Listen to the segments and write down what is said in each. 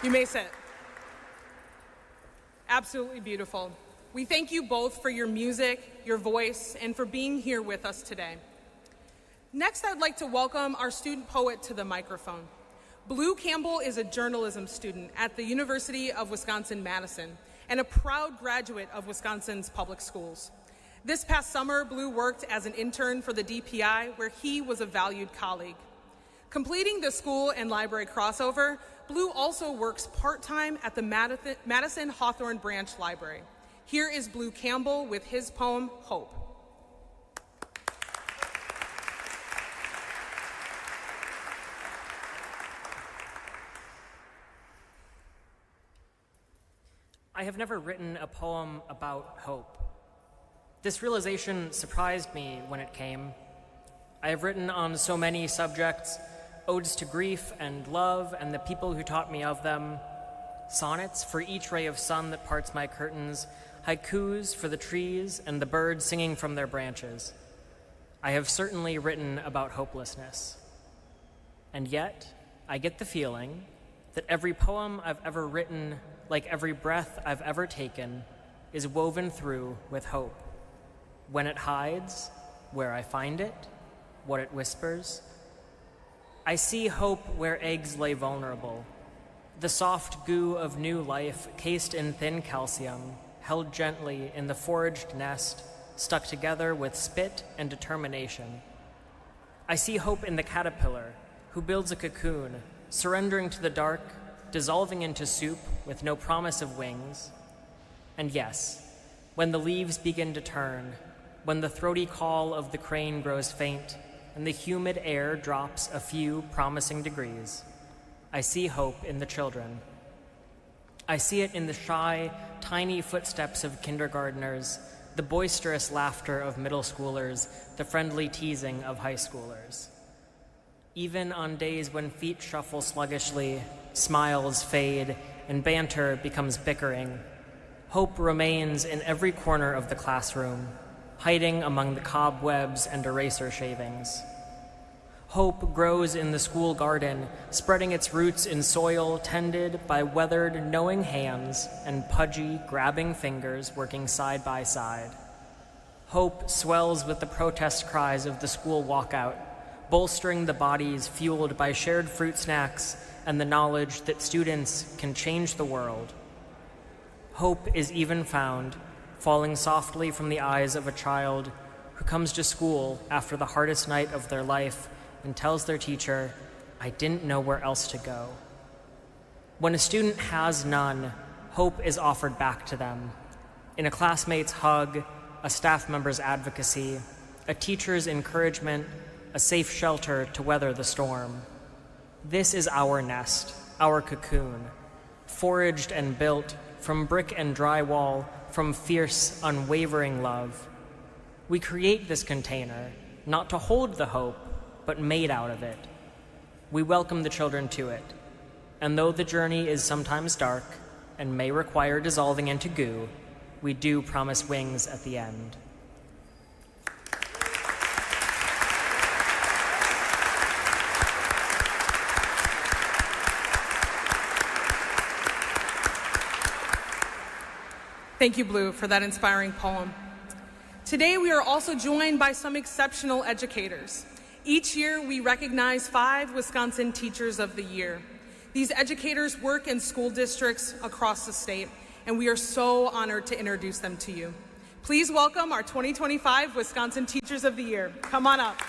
You may sit. Absolutely beautiful. We thank you both for your music, your voice, and for being here with us today. Next, I'd like to welcome our student poet to the microphone. Blue Campbell is a journalism student at the University of Wisconsin-Madison and a proud graduate of Wisconsin's public schools. This past summer, Blue worked as an intern for the DPI, where he was a valued colleague. Completing the school and library crossover, Blue also works part-time at the Madison Hawthorne Branch Library. Here is Blue Campbell with his poem, Hope. I have never written a poem about hope. This realization surprised me when it came. I have written on so many subjects, odes to grief and love and the people who taught me of them, sonnets for each ray of sun that parts my curtains, haikus for the trees and the birds singing from their branches. I have certainly written about hopelessness. And yet, I get the feeling that every poem I've ever written, like every breath I've ever taken, is woven through with hope. When it hides, where I find it, what it whispers. I see hope where eggs lay vulnerable, the soft goo of new life cased in thin calcium, held gently in the foraged nest, stuck together with spit and determination. I see hope in the caterpillar who builds a cocoon, surrendering to the dark, dissolving into soup with no promise of wings. And yes, when the leaves begin to turn, when the throaty call of the crane grows faint, and the humid air drops a few promising degrees, I see hope in the children. I see it in the shy, tiny footsteps of kindergartners, the boisterous laughter of middle schoolers, the friendly teasing of high schoolers. Even on days when feet shuffle sluggishly, smiles fade, and banter becomes bickering, hope remains in every corner of the classroom, hiding among the cobwebs and eraser shavings. Hope grows in the school garden, spreading its roots in soil tended by weathered, knowing hands and pudgy, grabbing fingers working side by side. Hope swells with the protest cries of the school walkout, bolstering the bodies fueled by shared fruit snacks and the knowledge that students can change the world. Hope is even found falling softly from the eyes of a child who comes to school after the hardest night of their life and tells their teacher, "I didn't know where else to go." When a student has none, hope is offered back to them in a classmate's hug, a staff member's advocacy, a teacher's encouragement, a safe shelter to weather the storm. This is our nest, our cocoon, foraged and built from brick and drywall, from fierce, unwavering love. We create this container, not to hold the hope, but made out of it. We welcome the children to it. And though the journey is sometimes dark and may require dissolving into goo, we do promise wings at the end. Thank you, Blue, for that inspiring poem. Today, we are also joined by some exceptional educators. Each year, we recognize 5 Wisconsin Teachers of the Year. These educators work in school districts across the state, and we are so honored to introduce them to you. Please welcome our 2025 Wisconsin Teachers of the Year. Come on up.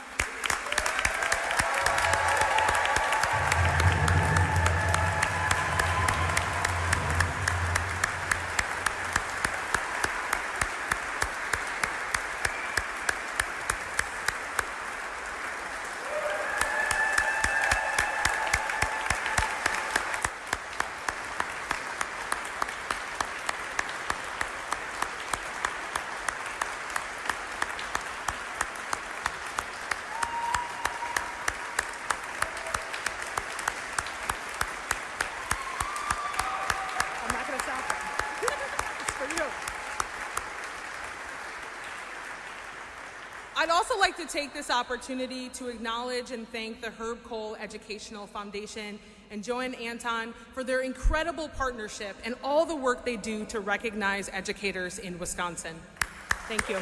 I'd also like to take this opportunity to acknowledge and thank the Herb Cole Educational Foundation and Joanne Anton for their incredible partnership and all the work they do to recognize educators in Wisconsin. Thank you.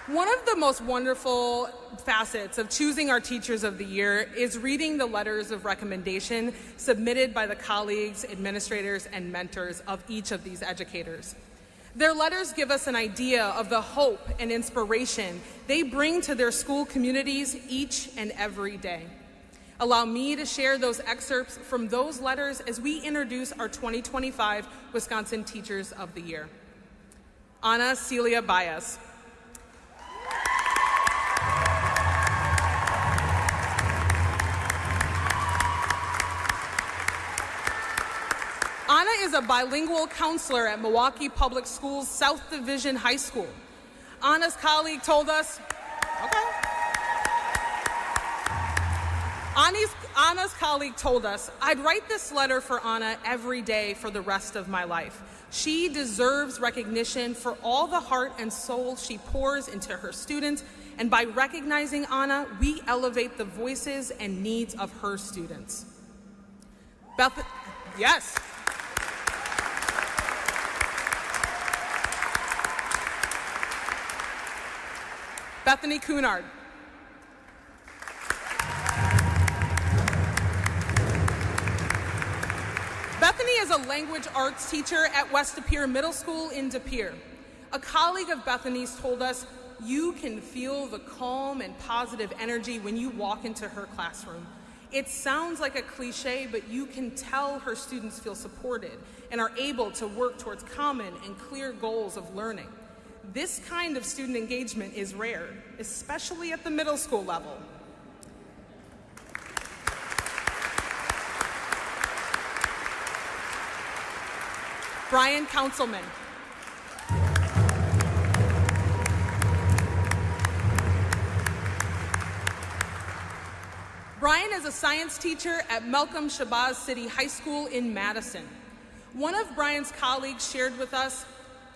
One of the most wonderful facets of choosing our Teachers of the Year is reading the letters of recommendation submitted by the colleagues, administrators, and mentors of each of these educators. Their letters give us an idea of the hope and inspiration they bring to their school communities each and every day. Allow me to share those excerpts from those letters as we introduce our 2025 Wisconsin Teachers of the Year. Ana Celia Baez. Ana is a bilingual counselor at Milwaukee Public Schools South Division High School. Ana's colleague told us, Ana's colleague told us, I'd write this letter for Ana every day for the rest of my life. She deserves recognition for all the heart and soul she pours into her students, and by recognizing Ana, we elevate the voices and needs of her students. Yes. Bethany Cunard. Bethany is a language arts teacher at West De Pere Middle School in De Pere. A colleague of Bethany's told us, you can feel the calm and positive energy when you walk into her classroom. It sounds like a cliche, but you can tell her students feel supported and are able to work towards common and clear goals of learning. This kind of student engagement is rare, especially at the middle school level. Brian Councilman. Brian is a science teacher at Malcolm Shabazz City High School in Madison. One of Brian's colleagues shared with us,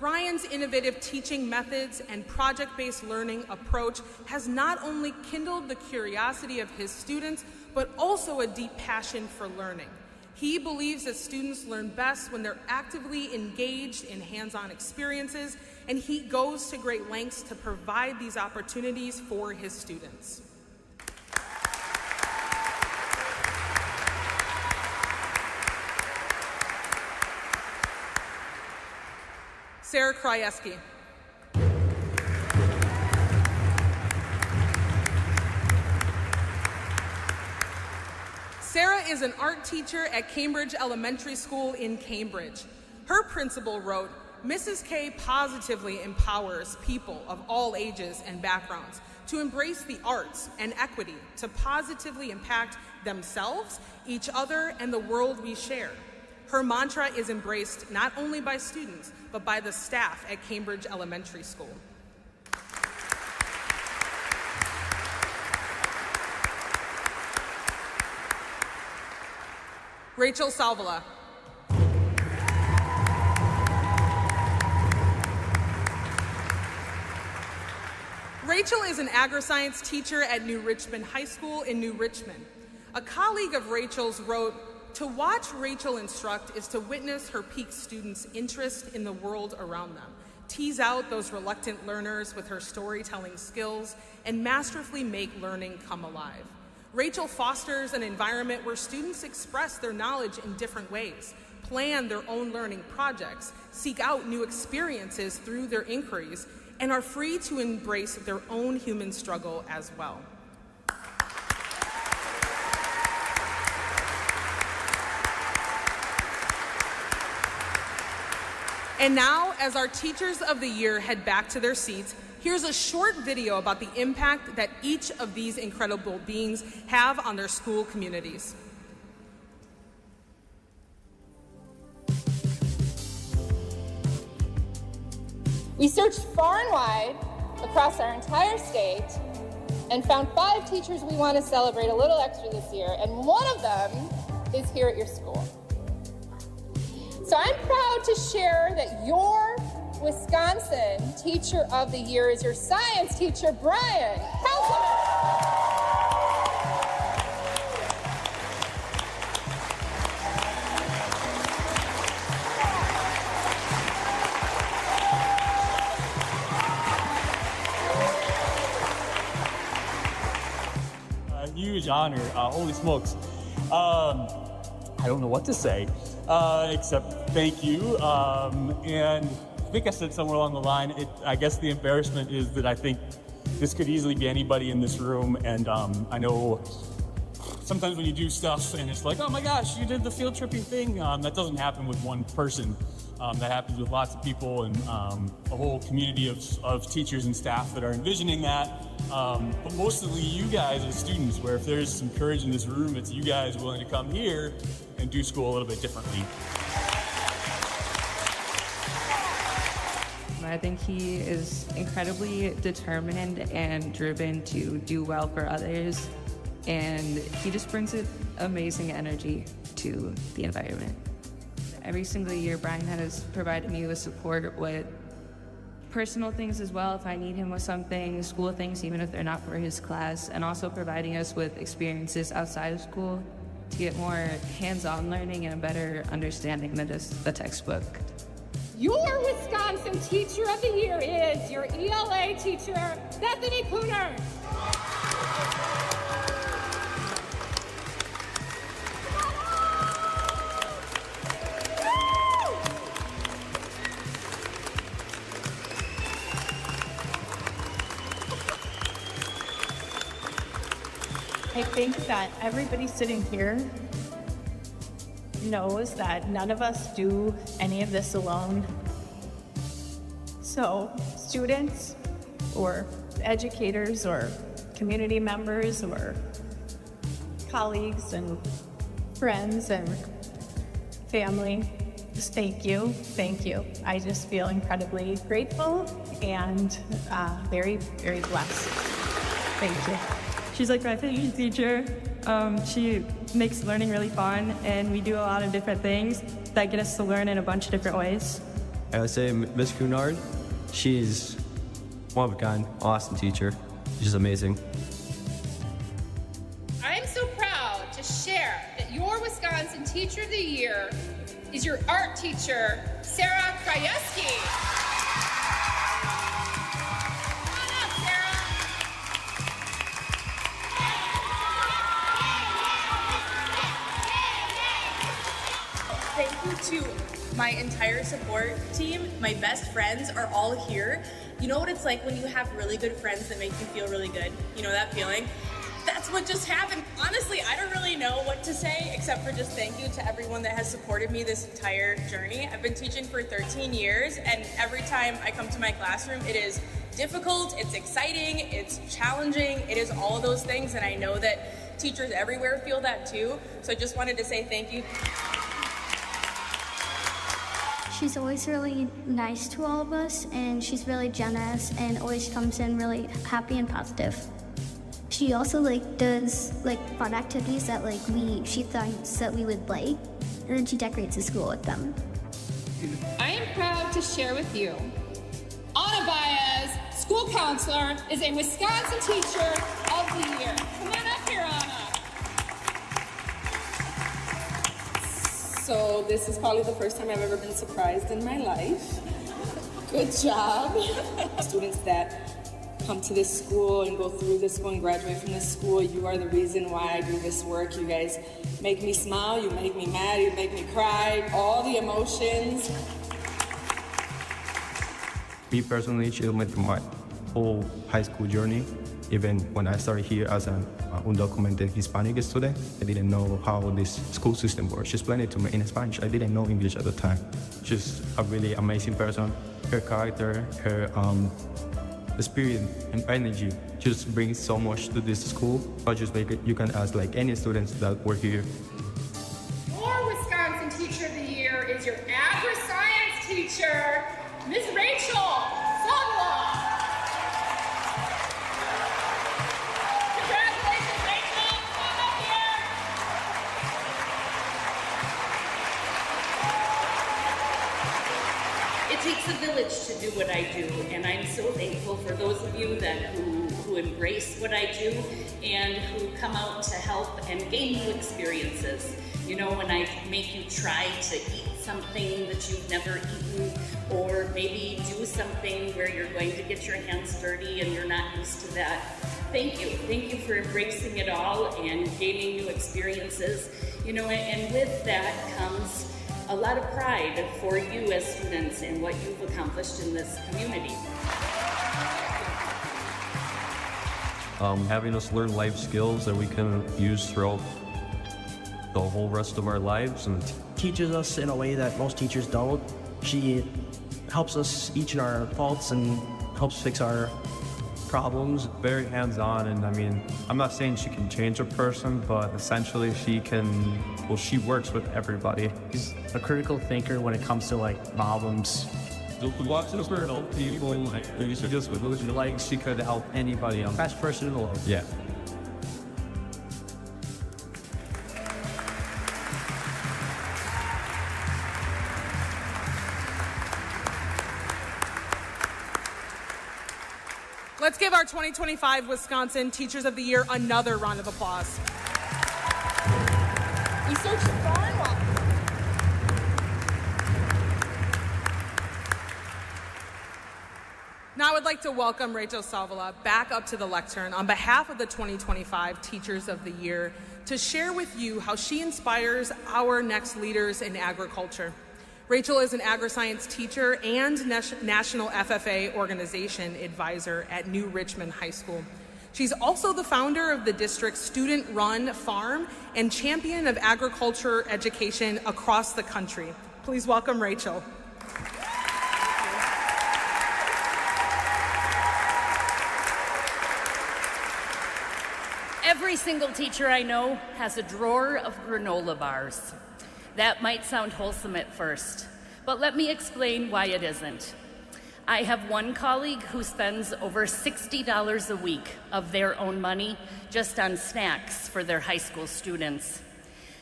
Brian's innovative teaching methods and project-based learning approach has not only kindled the curiosity of his students, but also a deep passion for learning. He believes that students learn best when they're actively engaged in hands-on experiences, and he goes to great lengths to provide these opportunities for his students. Sarah Krajewski. Sarah is an art teacher at Cambridge Elementary School in Cambridge. Her principal wrote, Mrs. K positively empowers people of all ages and backgrounds to embrace the arts and equity to positively impact themselves, each other, and the world we share. Her mantra is embraced not only by students, but by the staff at Cambridge Elementary School. Rachel Salvala. Rachel is an agri-science teacher at New Richmond High School in New Richmond. A colleague of Rachel's wrote, to watch Rachel instruct is to witness her peak students' interest in the world around them, tease out those reluctant learners with her storytelling skills, and masterfully make learning come alive. Rachel fosters an environment where students express their knowledge in different ways, plan their own learning projects, seek out new experiences through their inquiries, and are free to embrace their own human struggle as well. And now, as our Teachers of the Year head back to their seats, here's a short video about the impact that each of these incredible beings have on their school communities. We searched far and wide across our entire state and found 5 teachers we want to celebrate a little extra this year, and one of them is here at your school. So I'm proud to share that your Wisconsin Teacher of the Year is your science teacher, Brian. Councilman. Huge honor. Holy smokes. I don't know what to say, except thank you. And I think I said somewhere along the line, I guess the embarrassment is that I think this could easily be anybody in this room. And I know sometimes when you do stuff and it's like, oh my gosh, you did the field tripping thing. That doesn't happen with one person. That happens with lots of people and a whole community of teachers and staff that are envisioning that. But mostly you guys as students, where if there's some courage in this room, it's you guys willing to come here and do school a little bit differently. I think he is incredibly determined and driven to do well for others, and he just brings an amazing energy to the environment. Every single year, Brian has provided me with support with personal things as well, if I need him with something, school things, even if they're not for his class, and also providing us with experiences outside of school to get more hands-on learning and a better understanding than just the textbook. Your Wisconsin Teacher of the Year is your ELA teacher, Bethany Cooner. I think that everybody sitting here knows that none of us do any of this alone. So students or educators or community members or colleagues and friends and family, just thank you, thank you. I just feel incredibly grateful and very, very blessed. Thank you. She's like my favorite teacher. She makes learning really fun, and we do a lot of different things that get us to learn in a bunch of different ways. I would say Miss Cunard, she's one of a kind, awesome teacher. She's amazing. I am so proud to share that your Wisconsin Teacher of the Year is your art teacher, Sarah Krajewski. Thank you to my entire support team. My best friends are all here. You know what it's like when you have really good friends that make you feel really good? You know that feeling? That's what just happened. Honestly, I don't really know what to say except for just thank you to everyone that has supported me this entire journey. I've been teaching for 13 years, and every time I come to my classroom, it is difficult, it's exciting, it's challenging, it is all of those things, and I know that teachers everywhere feel that too. So I just wanted to say thank you. She's always really nice to all of us, and she's really generous and always comes in really happy and positive. She also does fun activities that she thinks that we would like, and then she decorates the school with them. I am proud to share with you, Anna Baez, school counselor, is a Wisconsin Teacher of the Year. Come on up here, Anna. So this is probably the first time I've ever been surprised in my life. Good job. Students that come to this school and go through this school and graduate from this school, you are the reason why I do this work. You guys make me smile, you make me mad, you make me cry, all the emotions. Me personally, she led my whole high school journey. Even when I started here as an undocumented Hispanic student, I didn't know how this school system works. She explained it to me in Spanish. I didn't know English at the time. She's a really amazing person. Her character, her spirit and energy just brings so much to this school. I just make it, you can ask any students that were here. Your Wisconsin Teacher of the Year is your agri-science teacher, Ms. Rachel Sodla. takes a village to do what I do, and I'm so thankful for those of you who embrace what I do and who come out to help and gain new experiences. You know, when I make you try to eat something that you've never eaten, or maybe do something where you're going to get your hands dirty and you're not used to that. Thank you. Thank you for embracing it all and gaining new experiences. You know, and with that comes a lot of pride for you as students and what you've accomplished in this community. Having us learn life skills that we can use throughout the whole rest of our lives, and teaches us in a way that most teachers don't. She helps us each in our faults and helps fix our problems. Very hands-on, and I mean, I'm not saying she can change a person, but essentially she works with everybody. She's a critical thinker when it comes to like problems. Watching her help people, she could help anybody. Best person in the world. Yeah. Let's give our 2025 Wisconsin Teachers of the Year another round of applause. We searched far and wide. Now I'd like to welcome Rachel Salvala back up to the lectern on behalf of the 2025 Teachers of the Year to share with you how she inspires our next leaders in agriculture. Rachel is an agri-science teacher and National FFA Organization advisor at New Richmond High School. She's also the founder of the district's student-run farm and champion of agriculture education across the country. Please welcome Rachel. Every single teacher I know has a drawer of granola bars. That might sound wholesome at first, but let me explain why it isn't. I have one colleague who spends over $60 a week of their own money just on snacks for their high school students.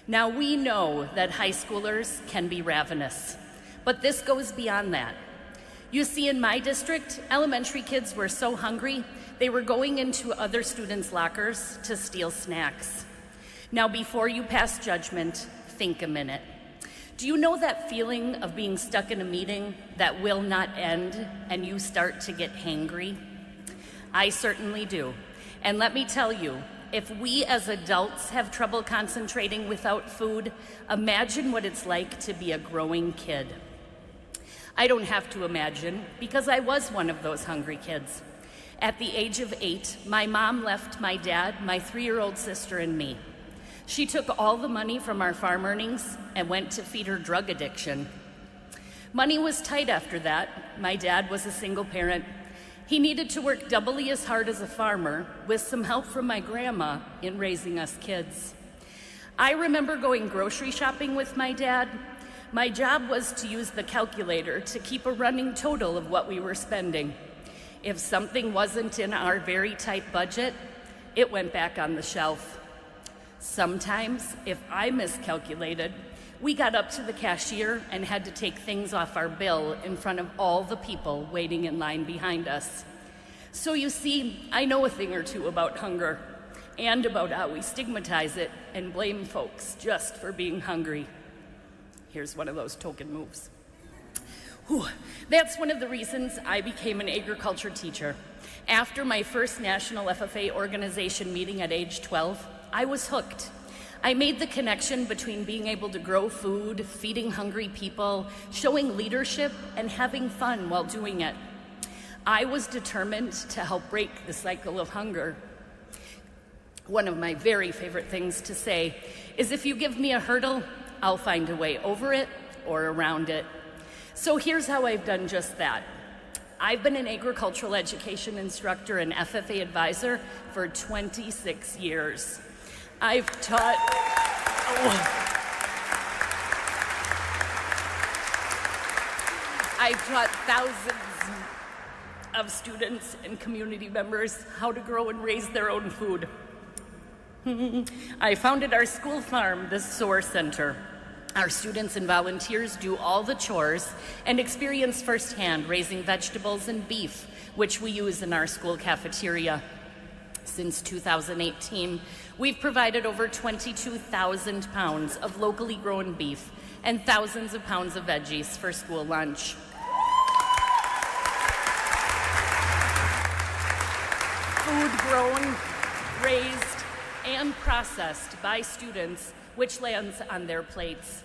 Now, we know that high schoolers can be ravenous, but this goes beyond that. You see, in my district, elementary kids were so hungry, they were going into other students' lockers to steal snacks. Now, before you pass judgment, think a minute. Do you know that feeling of being stuck in a meeting that will not end and you start to get hangry? I certainly do. And let me tell you, if we as adults have trouble concentrating without food, imagine what it's like to be a growing kid. I don't have to imagine, because I was one of those hungry kids. At the age of 8, my mom left my dad, my 3-year-old sister, and me. She took all the money from our farm earnings and went to feed her drug addiction. Money was tight after that. My dad was a single parent. He needed to work doubly as hard as a farmer, with some help from my grandma in raising us kids. I remember going grocery shopping with my dad. My job was to use the calculator to keep a running total of what we were spending. If something wasn't in our very tight budget, it went back on the shelf. Sometimes, if I miscalculated, we got up to the cashier and had to take things off our bill in front of all the people waiting in line behind us. So you see, I know a thing or two about hunger and about how we stigmatize it and blame folks just for being hungry. Here's one of those token moves. Whew. That's one of the reasons I became an agriculture teacher. After my first National FFA Organization meeting at age 12, I was hooked. I made the connection between being able to grow food, feeding hungry people, showing leadership, and having fun while doing it. I was determined to help break the cycle of hunger. One of my very favorite things to say is, if you give me a hurdle, I'll find a way over it or around it. So here's how I've done just that. I've been an agricultural education instructor and FFA advisor for 26 years. I've taught thousands of students and community members how to grow and raise their own food. I founded our school farm, the SOAR Center. Our students and volunteers do all the chores and experience firsthand raising vegetables and beef, which we use in our school cafeteria. Since 2018, we've provided over 22,000 pounds of locally grown beef and thousands of pounds of veggies for school lunch. Food grown, raised, and processed by students, which lands on their plates.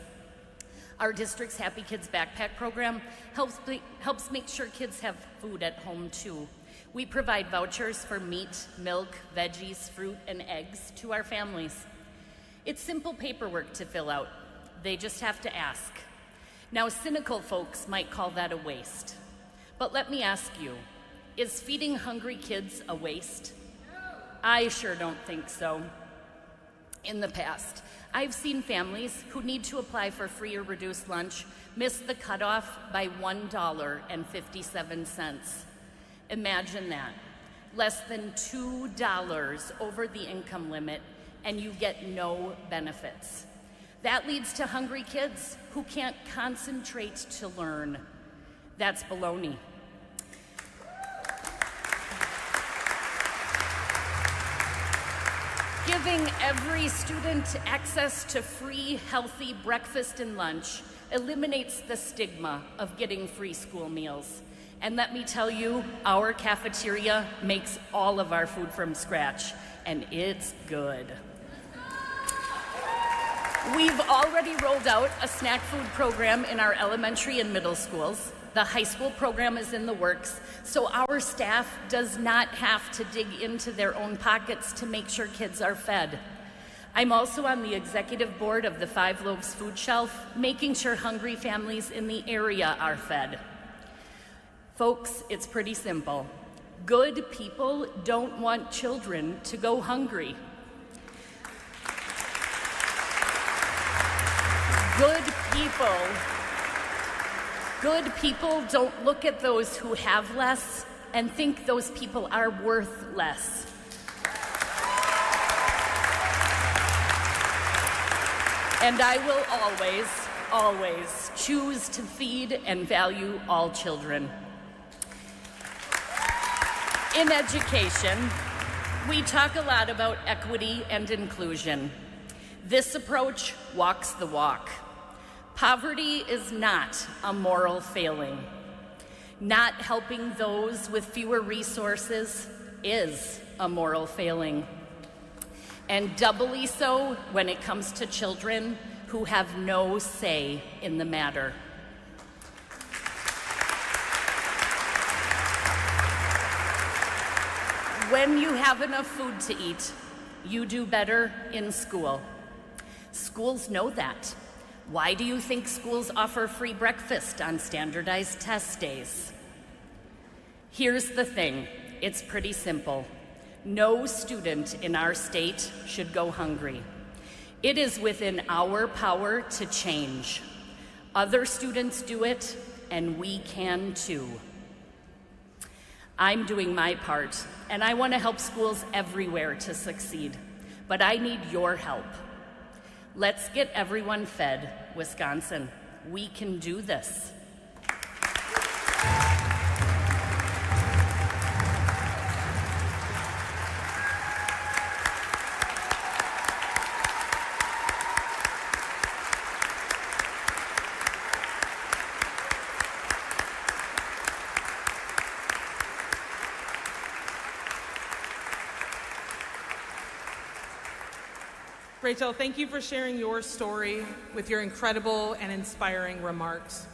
Our district's Happy Kids Backpack program helps make sure kids have food at home too. We provide vouchers for meat, milk, veggies, fruit, and eggs to our families. It's simple paperwork to fill out. They just have to ask. Now, cynical folks might call that a waste. But let me ask you, is feeding hungry kids a waste? I sure don't think so. In the past, I've seen families who need to apply for free or reduced lunch miss the cutoff by $1.57. Imagine that. Less than $2 over the income limit, and you get no benefits. That leads to hungry kids who can't concentrate to learn. That's baloney. Giving every student access to free, healthy breakfast and lunch eliminates the stigma of getting free school meals. And let me tell you, our cafeteria makes all of our food from scratch, and it's good. We've already rolled out a snack food program in our elementary and middle schools. The high school program is in the works, so our staff does not have to dig into their own pockets to make sure kids are fed. I'm also on the executive board of the 5 Loaves Food Shelf, making sure hungry families in the area are fed. Folks, it's pretty simple. Good people don't want children to go hungry. Good people don't look at those who have less and think those people are worth less. And I will always choose to feed and value all children. In education, we talk a lot about equity and inclusion. This approach walks the walk. Poverty is not a moral failing. Not helping those with fewer resources is a moral failing. And doubly so when it comes to children who have no say in the matter. When you have enough food to eat, you do better in school. Schools know that. Why do you think schools offer free breakfast on standardized test days? Here's the thing, it's pretty simple. No student in our state should go hungry. It is within our power to change. Other students do it, and we can too. I'm doing my part, and I want to help schools everywhere to succeed, but I need your help. Let's get everyone fed, Wisconsin. We can do this. Rachel, thank you for sharing your story with your incredible and inspiring remarks.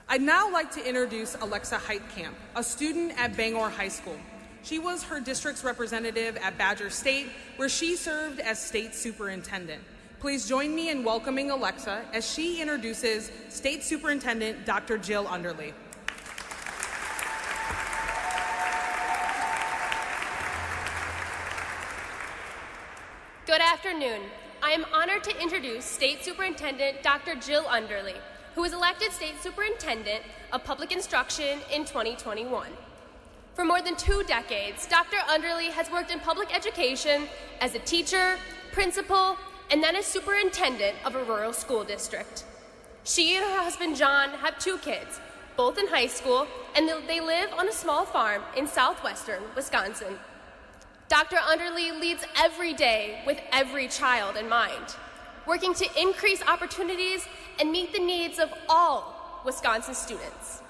I'd now like to introduce Alexa Heitkamp, a student at Bangor High School. She was her district's representative at Badger State, where she served as state superintendent. Please join me in welcoming Alexa as she introduces State Superintendent Dr. Jill Underly. Good afternoon. I am honored to introduce State Superintendent Dr. Jill Underly, who was elected State Superintendent of Public Instruction in 2021. For more than 2 decades, Dr. Underly has worked in public education as a teacher, principal, and then as superintendent of a rural school district. She and her husband John have 2 kids, both in high school, and they live on a small farm in southwestern Wisconsin. Dr. Underly leads every day with every child in mind, working to increase opportunities and meet the needs of all Wisconsin students.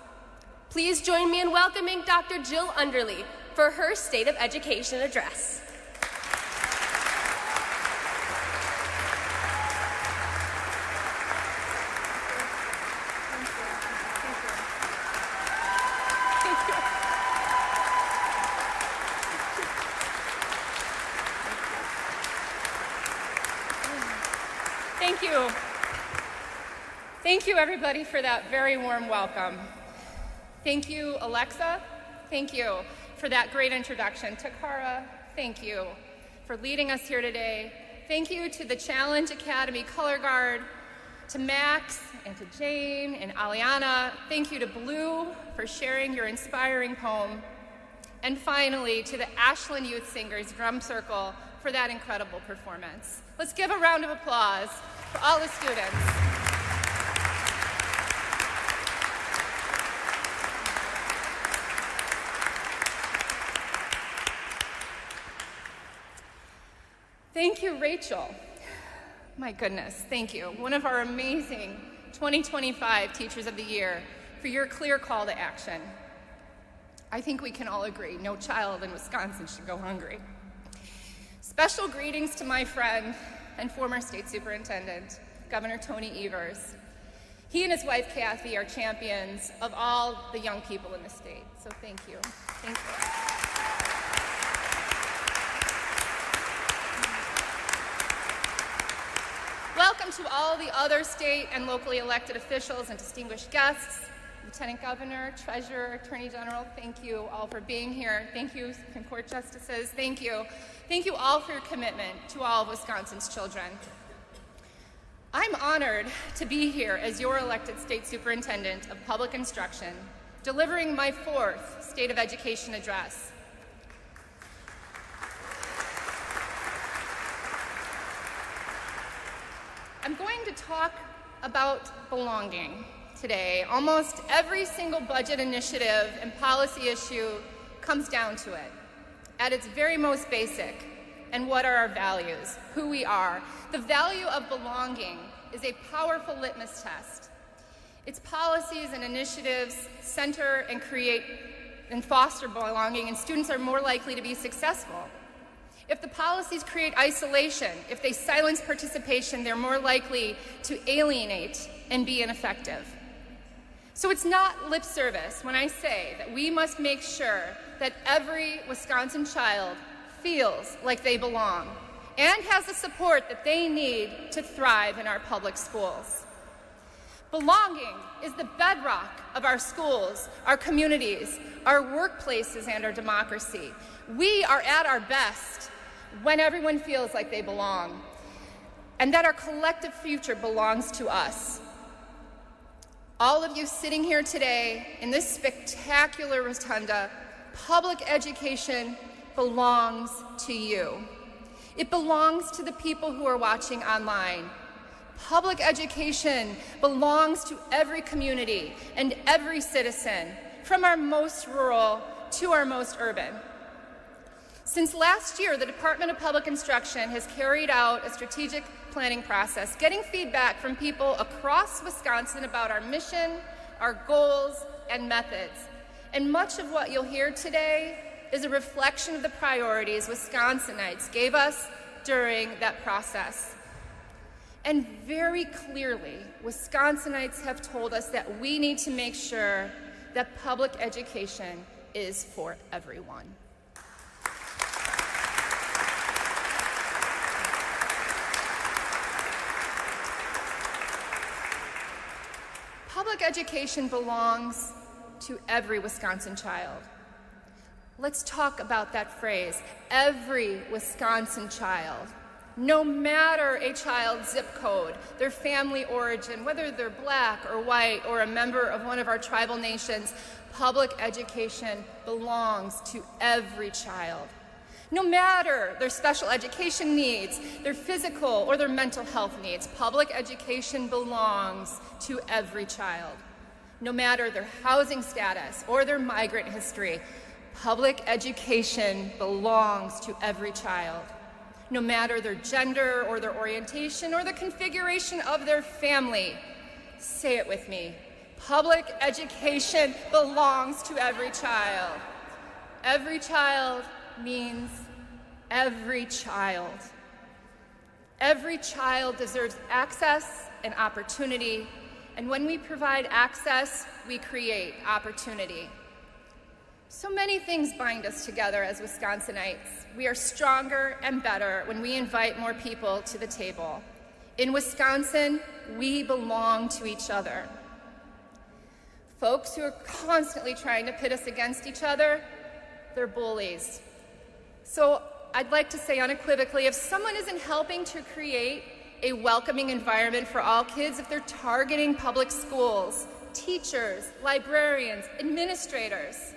Please join me in welcoming Dr. Jill Underly for her State of Education address. Thank you. Thank you, everybody, for that very warm welcome. Thank you, Alexa. Thank you for that great introduction. Takara, thank you for leading us here today. Thank you to the Challenge Academy Color Guard, to Max and to Jane and Aliana. Thank you to Blue for sharing your inspiring poem. And finally, to the Ashland Youth Singers Drum Circle for that incredible performance. Let's give a round of applause for all the students. Thank you, Rachel. My goodness, thank you. One of our amazing 2025 Teachers of the Year for your clear call to action. I think we can all agree, no child in Wisconsin should go hungry. Special greetings to my friend and former state superintendent, Governor Tony Evers. He and his wife, Kathy, are champions of all the young people in the state, so thank you. Thank you. Welcome to all the other state and locally elected officials and distinguished guests, Lieutenant Governor, Treasurer, Attorney General, thank you all for being here. Thank you, Supreme Court Justices, thank you. Thank you all for your commitment to all of Wisconsin's children. I'm honored to be here as your elected State Superintendent of Public Instruction, delivering my 4th State of Education address. I'm going to talk about belonging today. Almost every single budget initiative and policy issue comes down to it. At its very most basic, and what are our values, who we are. The value of belonging is a powerful litmus test. Its policies and initiatives center and create and foster belonging, and students are more likely to be successful. If the policies create isolation, if they silence participation, they're more likely to alienate and be ineffective. So it's not lip service when I say that we must make sure that every Wisconsin child feels like they belong and has the support that they need to thrive in our public schools. Belonging is the bedrock of our schools, our communities, our workplaces, and our democracy. We are at our best when everyone feels like they belong and that our collective future belongs to us. All of you sitting here today in this spectacular rotunda, public education belongs to you. It belongs to the people who are watching online. Public education belongs to every community and every citizen, from our most rural to our most urban. Since last year, the Department of Public Instruction has carried out a strategic planning process, getting feedback from people across Wisconsin about our mission, our goals, and methods. And much of what you'll hear today is a reflection of the priorities Wisconsinites gave us during that process. And very clearly, Wisconsinites have told us that we need to make sure that public education is for everyone. Public education belongs to every Wisconsin child. Let's talk about that phrase, every Wisconsin child. No matter a child's zip code, their family origin, whether they're black or white or a member of one of our tribal nations, public education belongs to every child. No matter their special education needs, their physical or their mental health needs, public education belongs to every child. No matter their housing status or their migrant history, public education belongs to every child. No matter their gender or their orientation or the configuration of their family, say it with me, public education belongs to every child. Every child means every child. Every child deserves access and opportunity, and when we provide access, we create opportunity. So many things bind us together as Wisconsinites. We are stronger and better when we invite more people to the table. In Wisconsin, we belong to each other. Folks who are constantly trying to pit us against each other, they're bullies. So I'd like to say unequivocally, if someone isn't helping to create a welcoming environment for all kids, if they're targeting public schools, teachers, librarians, administrators,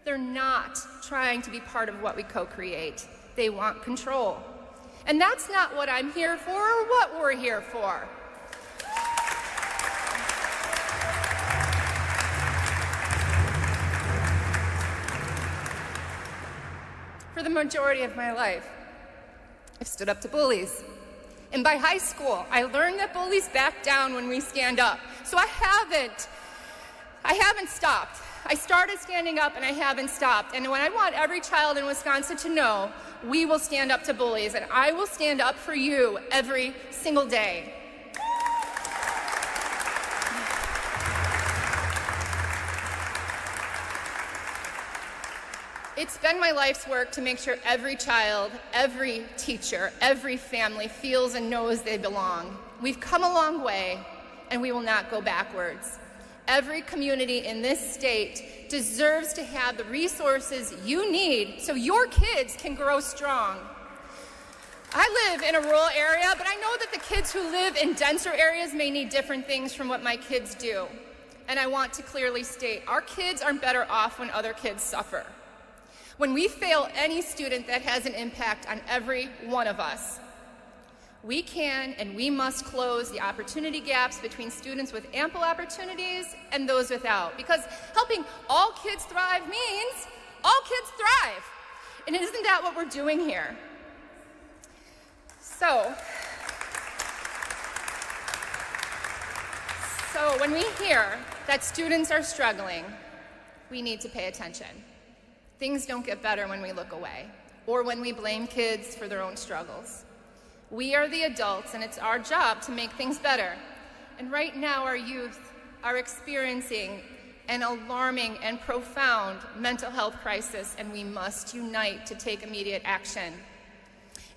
they're not trying to be part of what we co-create. They want control. And that's not what I'm here for or what we're here for. For the majority of my life, I've stood up to bullies. And by high school, I learned that bullies back down when we stand up. So I haven't stopped. I started standing up and I haven't stopped. And when I want every child in Wisconsin to know, we will stand up to bullies, and I will stand up for you every single day. It's been my life's work to make sure every child, every teacher, every family feels and knows they belong. We've come a long way, and we will not go backwards. Every community in this state deserves to have the resources you need so your kids can grow strong. I live in a rural area, but I know that the kids who live in denser areas may need different things from what my kids do. And I want to clearly state, our kids aren't better off when other kids suffer. When we fail any student, that has an impact on every one of us. We can and we must close the opportunity gaps between students with ample opportunities and those without, because helping all kids thrive means all kids thrive. And isn't that what we're doing here? So when we hear that students are struggling, we need to pay attention. Things don't get better when we look away or when we blame kids for their own struggles. We are the adults, and it's our job to make things better. And right now, our youth are experiencing an alarming and profound mental health crisis, and we must unite to take immediate action.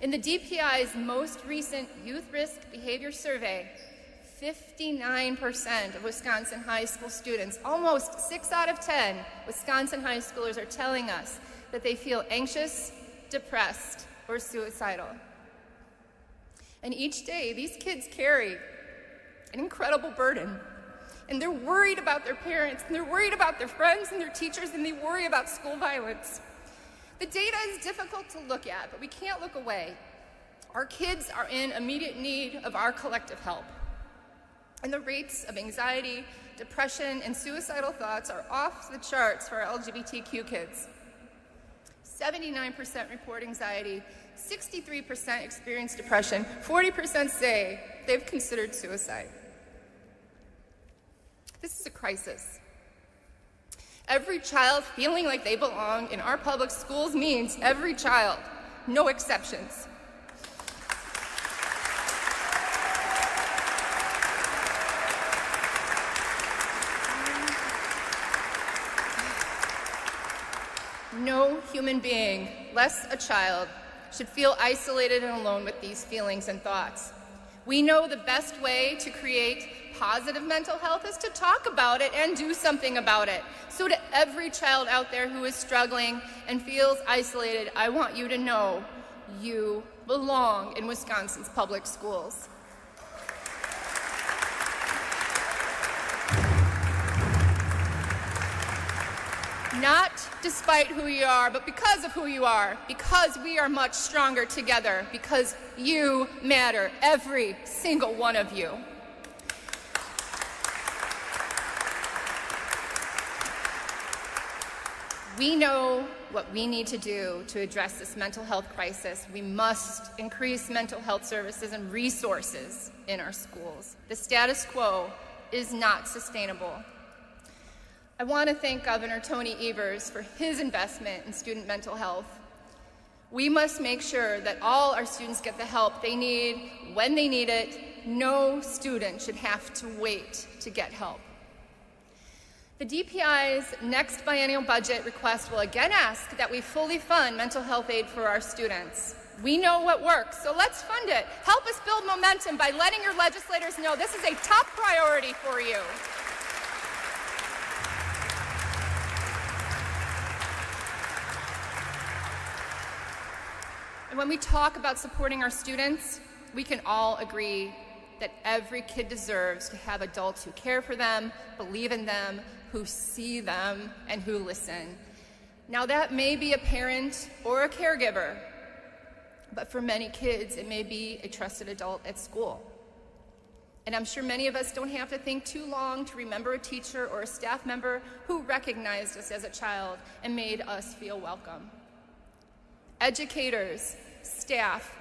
In the DPI's most recent Youth Risk Behavior Survey, 59% of Wisconsin high school students, almost 6 out of 10 Wisconsin high schoolers, are telling us that they feel anxious, depressed, or suicidal. And each day, these kids carry an incredible burden. And they're worried about their parents, and they're worried about their friends and their teachers, and they worry about school violence. The data is difficult to look at, but we can't look away. Our kids are in immediate need of our collective help. And the rates of anxiety, depression, and suicidal thoughts are off the charts for our LGBTQ kids. 79% report anxiety, 63% experience depression, 40% say they've considered suicide. This is a crisis. Every child feeling like they belong in our public schools means every child, no exceptions. No human being, less a child, should feel isolated and alone with these feelings and thoughts. We know the best way to create positive mental health is to talk about it and do something about it. So to every child out there who is struggling and feels isolated, I want you to know you belong in Wisconsin's public schools. Not despite who you are, but because of who you are, because we are much stronger together, because you matter, every single one of you. We know what we need to do to address this mental health crisis. We must increase mental health services and resources in our schools. The status quo is not sustainable. I want to thank Governor Tony Evers for his investment in student mental health. We must make sure that all our students get the help they need when they need it. No student should have to wait to get help. The DPI's next biennial budget request will again ask that we fully fund mental health aid for our students. We know what works, so let's fund it. Help us build momentum by letting your legislators know this is a top priority for you. And when we talk about supporting our students, we can all agree that every kid deserves to have adults who care for them, believe in them, who see them, and who listen. Now that may be a parent or a caregiver, but for many kids, it may be a trusted adult at school. And I'm sure many of us don't have to think too long to remember a teacher or a staff member who recognized us as a child and made us feel welcome. Educators, staff,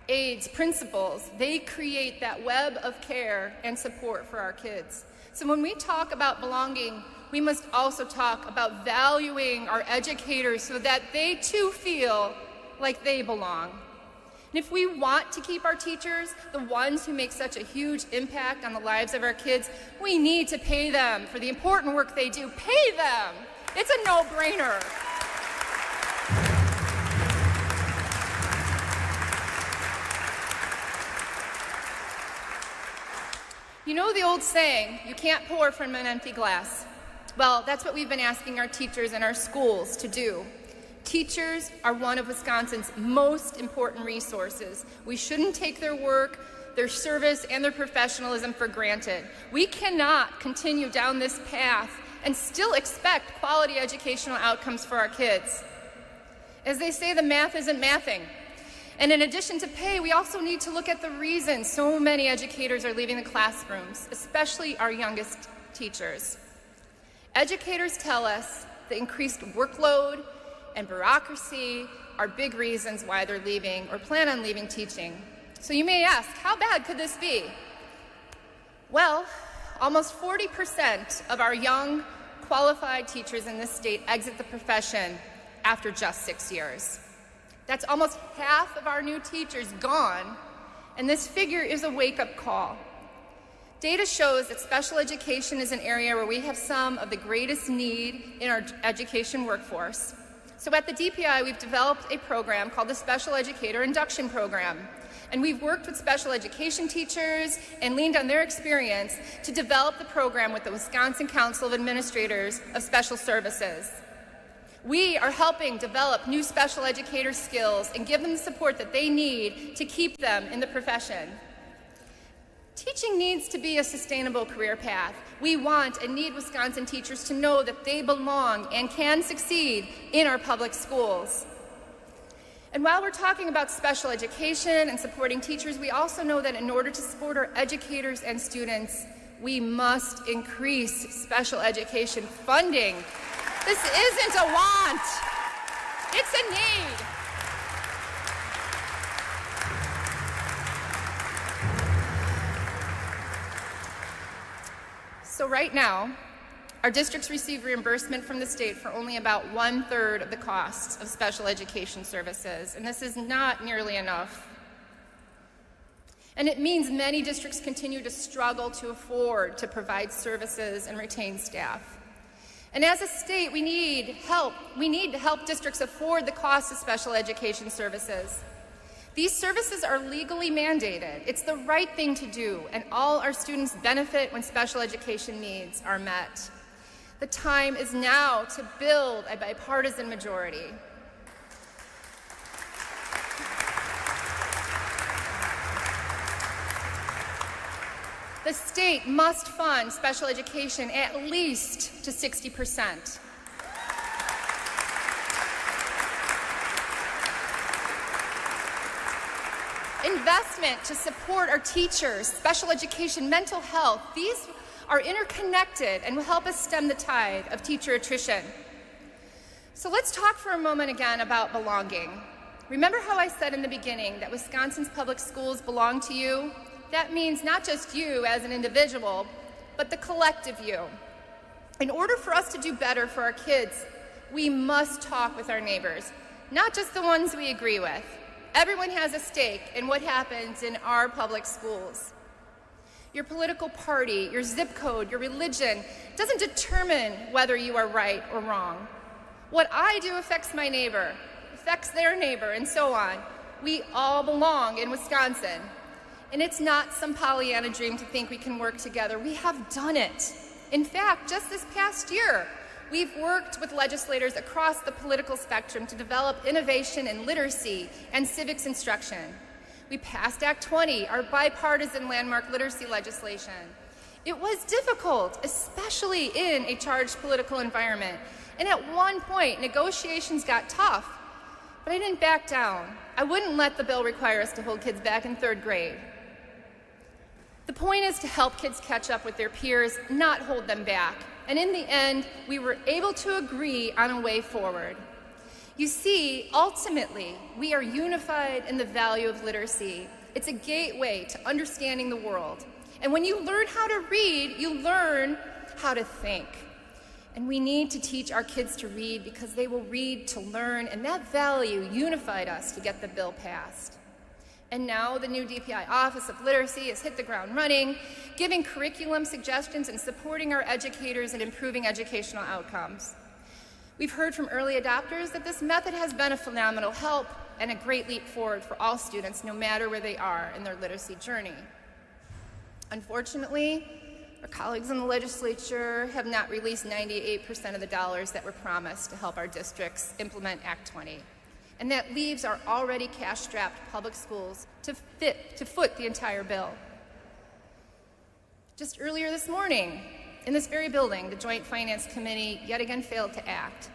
aides, principals, they create that web of care and support for our kids. So when we talk about belonging, we must also talk about valuing our educators so that they too feel like they belong. And if we want to keep our teachers, the ones who make such a huge impact on the lives of our kids, we need to pay them for the important work they do. Pay them! It's a no-brainer. You know the old saying, you can't pour from an empty glass. Well, that's what we've been asking our teachers in our schools to do. Teachers are one of Wisconsin's most important resources. We shouldn't take their work, their service, and their professionalism for granted. We cannot continue down this path and still expect quality educational outcomes for our kids. As they say, the math isn't mathing. And in addition to pay, we also need to look at the reasons so many educators are leaving the classrooms, especially our youngest teachers. Educators tell us the increased workload and bureaucracy are big reasons why they're leaving or plan on leaving teaching. So you may ask, how bad could this be? Well, almost 40% of our young, qualified teachers in this state exit the profession after just 6 years. That's almost half of our new teachers gone, and this figure is a wake-up call. Data shows that special education is an area where we have some of the greatest need in our education workforce. So at the DPI, we've developed a program called the Special Educator Induction Program. And we've worked with special education teachers and leaned on their experience to develop the program with the Wisconsin Council of Administrators of Special Services. We are helping develop new special educator skills and give them the support that they need to keep them in the profession. Teaching needs to be a sustainable career path. We want and need Wisconsin teachers to know that they belong and can succeed in our public schools. And while we're talking about special education and supporting teachers, we also know that in order to support our educators and students, we must increase special education funding. This isn't a want, it's a need. So right now, our districts receive reimbursement from the state for only about 1/3 of the costs of special education services, and this is not nearly enough. And it means many districts continue to struggle to afford to provide services and retain staff. And as a state, we need help. We need to help districts afford the cost of special education services. These services are legally mandated. It's the right thing to do, and all our students benefit when special education needs are met. The time is now to build a bipartisan majority. The state must fund special education at least to 60%. investment to support our teachers, special education, mental health, these are interconnected and will help us stem the tide of teacher attrition. So let's talk for a moment again about belonging. Remember how I said in the beginning that Wisconsin's public schools belong to you? That means not just you as an individual, but the collective you. In order for us to do better for our kids, we must talk with our neighbors, not just the ones we agree with. Everyone has a stake in what happens in our public schools. Your political party, your zip code, your religion doesn't determine whether you are right or wrong. What I do affects my neighbor, affects their neighbor, and so on. We all belong in Wisconsin. And it's not some Pollyanna dream to think we can work together. We have done it. In fact, just this past year, we've worked with legislators across the political spectrum to develop innovation in literacy and civics instruction. We passed Act 20, our bipartisan landmark literacy legislation. It was difficult, especially in a charged political environment. And at one point, negotiations got tough, but I didn't back down. I wouldn't let the bill require us to hold kids back in third grade. The point is to help kids catch up with their peers, not hold them back. And in the end, we were able to agree on a way forward. You see, ultimately, we are unified in the value of literacy. It's a gateway to understanding the world. And when you learn how to read, you learn how to think. And we need to teach our kids to read because they will read to learn, and that value unified us to get the bill passed. And now the new DPI Office of Literacy has hit the ground running, giving curriculum suggestions and supporting our educators in improving educational outcomes. We've heard from early adopters that this method has been a phenomenal help and a great leap forward for all students, no matter where they are in their literacy journey. Unfortunately, our colleagues in the legislature have not released 98% of the dollars that were promised to help our districts implement Act 20. And that leaves our already cash-strapped public schools to foot the entire bill. Just earlier this morning, in this very building, the Joint Finance Committee yet again failed to act.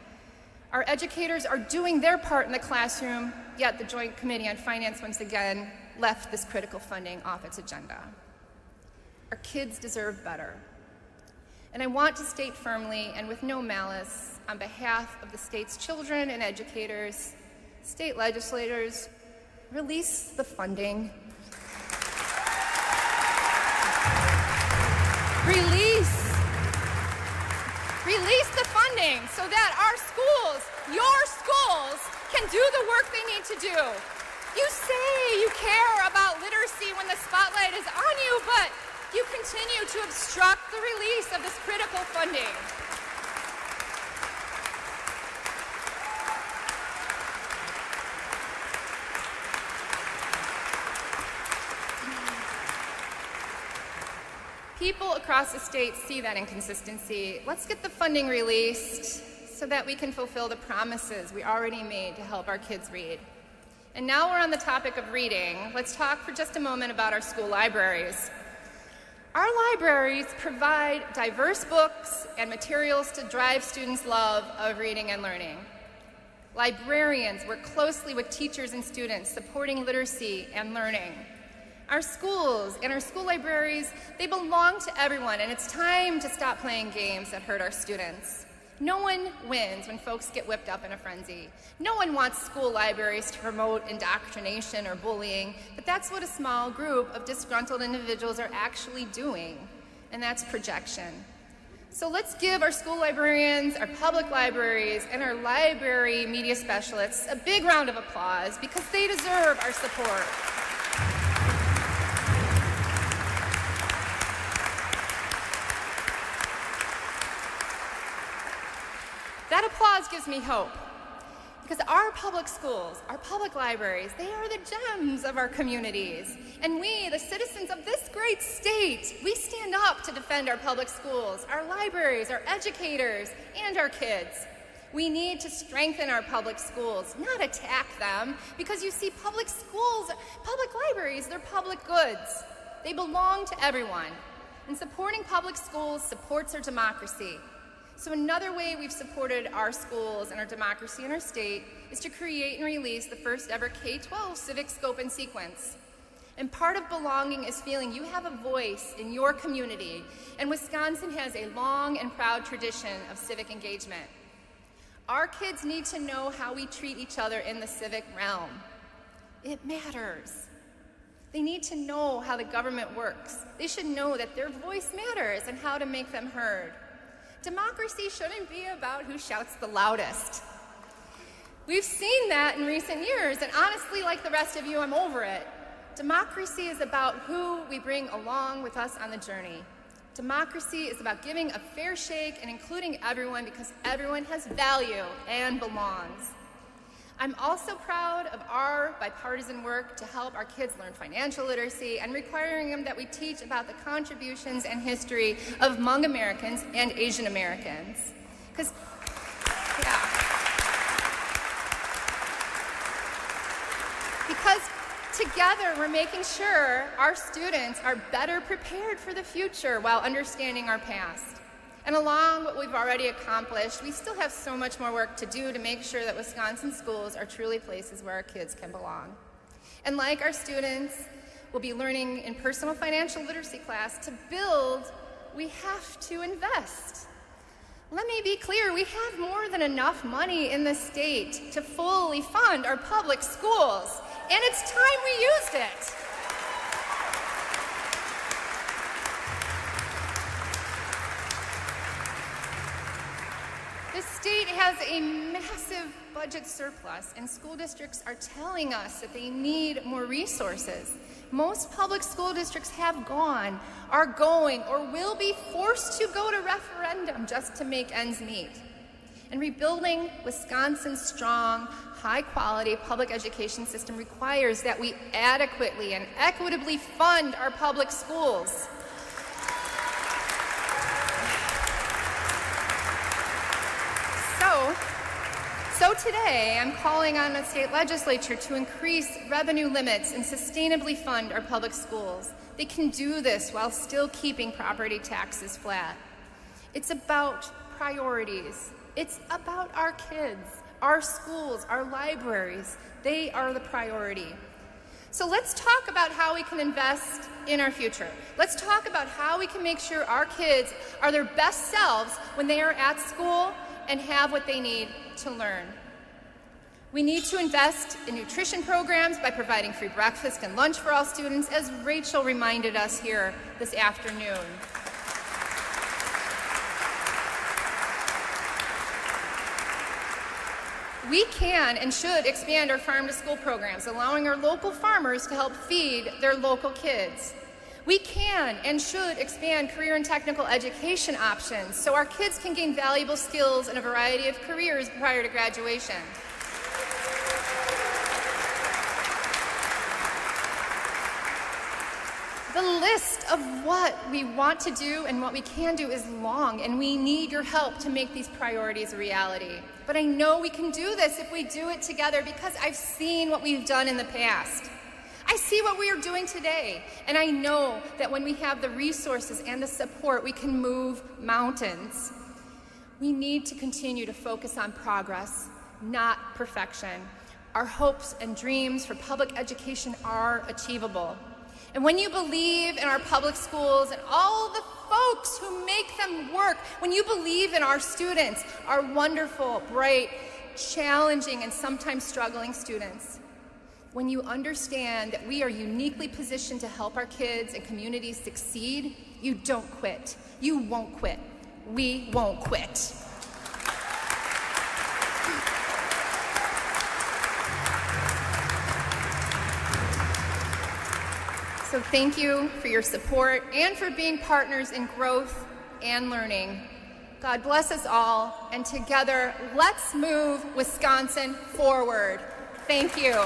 Our educators are doing their part in the classroom, yet the Joint Committee on Finance once again left this critical funding off its agenda. Our kids deserve better. And I want to state firmly and with no malice, on behalf of the state's children and educators, state legislators, release the funding. Release the funding so that our schools, your schools, can do the work they need to do. You say you care about literacy when the spotlight is on you, but you continue to obstruct the release of this critical funding. People across the state see that inconsistency. Let's get the funding released so that we can fulfill the promises we already made to help our kids read. And now we're on the topic of reading. Let's talk for just a moment about our school libraries. Our libraries provide diverse books and materials to drive students' love of reading and learning. Librarians work closely with teachers and students, supporting literacy and learning. Our schools and our school libraries, they belong to everyone, and it's time to stop playing games that hurt our students. No one wins when folks get whipped up in a frenzy. No one wants school libraries to promote indoctrination or bullying, but that's what a small group of disgruntled individuals are actually doing, and that's projection. So let's give our school librarians, our public libraries, and our library media specialists a big round of applause because they deserve our support. That applause gives me hope because our public schools, our public libraries, they are the gems of our communities. And we, the citizens of this great state, we stand up to defend our public schools, our libraries, our educators, and our kids. We need to strengthen our public schools, not attack them, because you see, public schools, public libraries, they're public goods. They belong to everyone. And supporting public schools supports our democracy. So another way we've supported our schools and our democracy in our state is to create and release the first ever K-12 civic scope and sequence. And part of belonging is feeling you have a voice in your community, and Wisconsin has a long and proud tradition of civic engagement. Our kids need to know how we treat each other in the civic realm. It matters. They need to know how the government works. They should know that their voice matters and how to make them heard. Democracy shouldn't be about who shouts the loudest. We've seen that in recent years, and honestly, like the rest of you, I'm over it. Democracy is about who we bring along with us on the journey. Democracy is about giving a fair shake and including everyone because everyone has value and belongs. I'm also proud of our bipartisan work to help our kids learn financial literacy and requiring them that we teach about the contributions and history of Hmong Americans and Asian Americans. Because together we're making sure our students are better prepared for the future while understanding our past. And along what we've already accomplished, we still have so much more work to do to make sure that Wisconsin schools are truly places where our kids can belong. And like our students will be learning in personal financial literacy class, to build, we have to invest. Let me be clear, we have more than enough money in the state to fully fund our public schools, and it's time we used it. The state has a massive budget surplus, and school districts are telling us that they need more resources. Most public school districts have gone, are going, or will be forced to go to referendum just to make ends meet. And rebuilding Wisconsin's strong, high-quality public education system requires that we adequately and equitably fund our public schools. So today, I'm calling on the state legislature to increase revenue limits and sustainably fund our public schools. They can do this while still keeping property taxes flat. It's about priorities. It's about our kids, our schools, our libraries. They are the priority. So let's talk about how we can invest in our future. Let's talk about how we can make sure our kids are their best selves when they are at school and have what they need to learn. We need to invest in nutrition programs by providing free breakfast and lunch for all students, as Rachel reminded us here this afternoon. We can and should expand our farm-to-school programs, allowing our local farmers to help feed their local kids. We can and should expand career and technical education options so our kids can gain valuable skills in a variety of careers prior to graduation. The list of what we want to do and what we can do is long, and we need your help to make these priorities a reality. But I know we can do this if we do it together because I've seen what we've done in the past. I see what we are doing today, and I know that when we have the resources and the support, we can move mountains. We need to continue to focus on progress, not perfection. Our hopes and dreams for public education are achievable. And when you believe in our public schools and all the folks who make them work, when you believe in our students, our wonderful, bright, challenging, and sometimes struggling students, when you understand that we are uniquely positioned to help our kids and communities succeed, you don't quit. You won't quit. We won't quit. So thank you for your support and for being partners in growth and learning. God bless us all, and together, let's move Wisconsin forward. Thank you.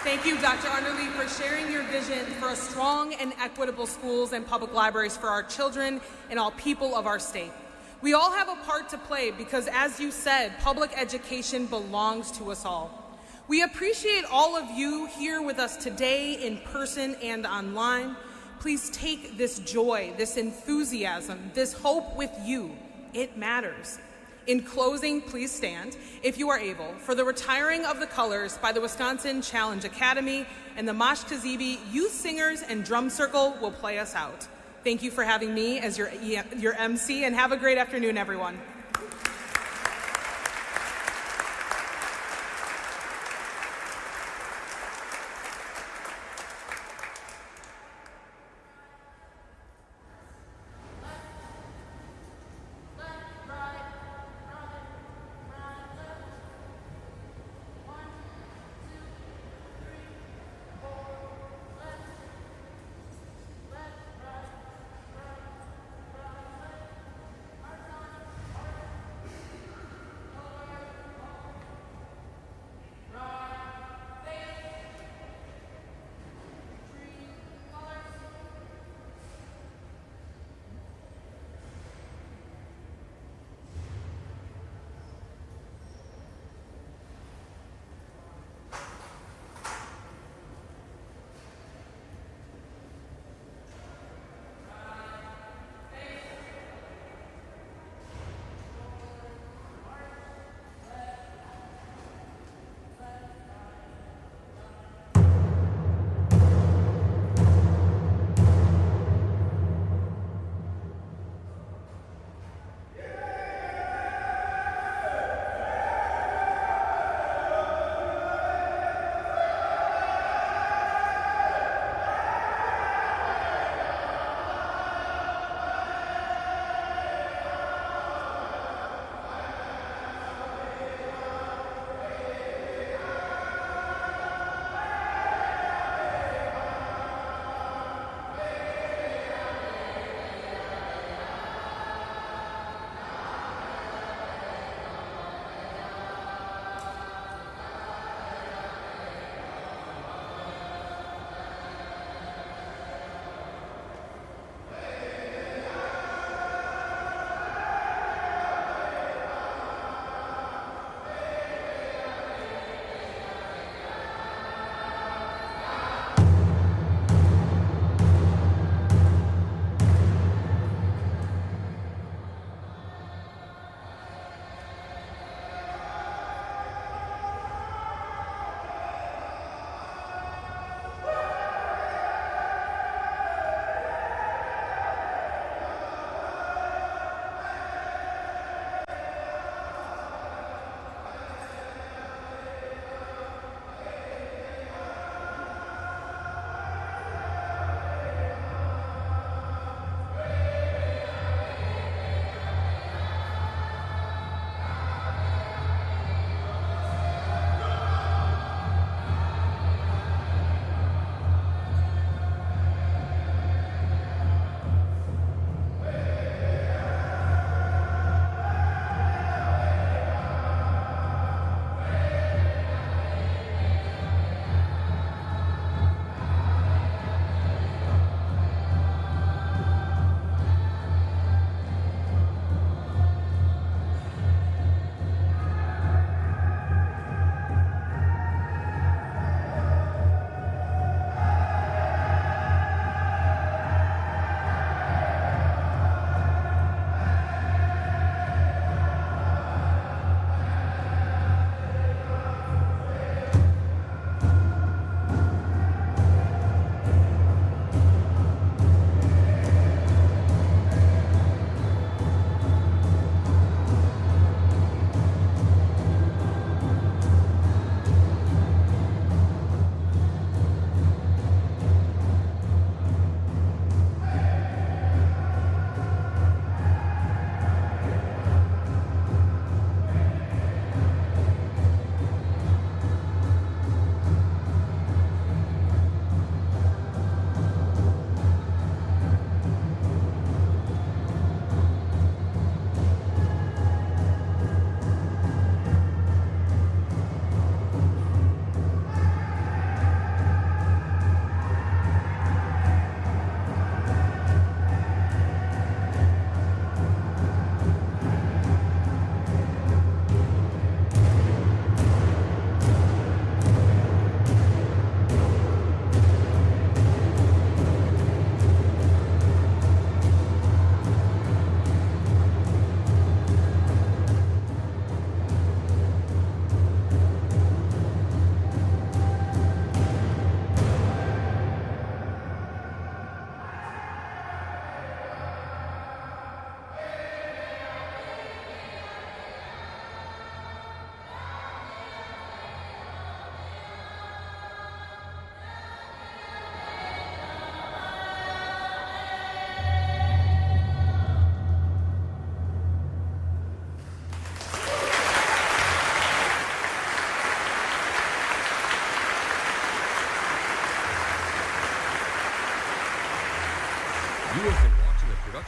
Thank Thank you, Dr. Underly, for sharing your vision for a strong and equitable schools and public libraries for our children and all people of our state. We all have a part to play because, as you said, public education belongs to us all. We appreciate all of you here with us today in person and online. Please take this joy, this enthusiasm, this hope with you. It matters. In closing, please stand, if you are able, for the retiring of the colors by the Wisconsin Challenge Academy, and the Mosh Kazibi Youth Singers and Drum Circle will play us out. Thank you for having me as your MC, and have a great afternoon, everyone.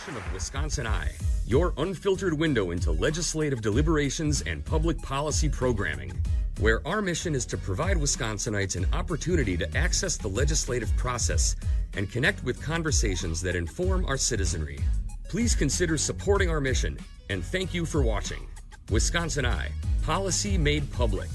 production of Wisconsin Eye, your unfiltered window into legislative deliberations and public policy programming, where our mission is to provide Wisconsinites an opportunity to access the legislative process and connect with conversations that inform our citizenry. Please consider supporting our mission, and thank you for watching. Wisconsin Eye, policy made public.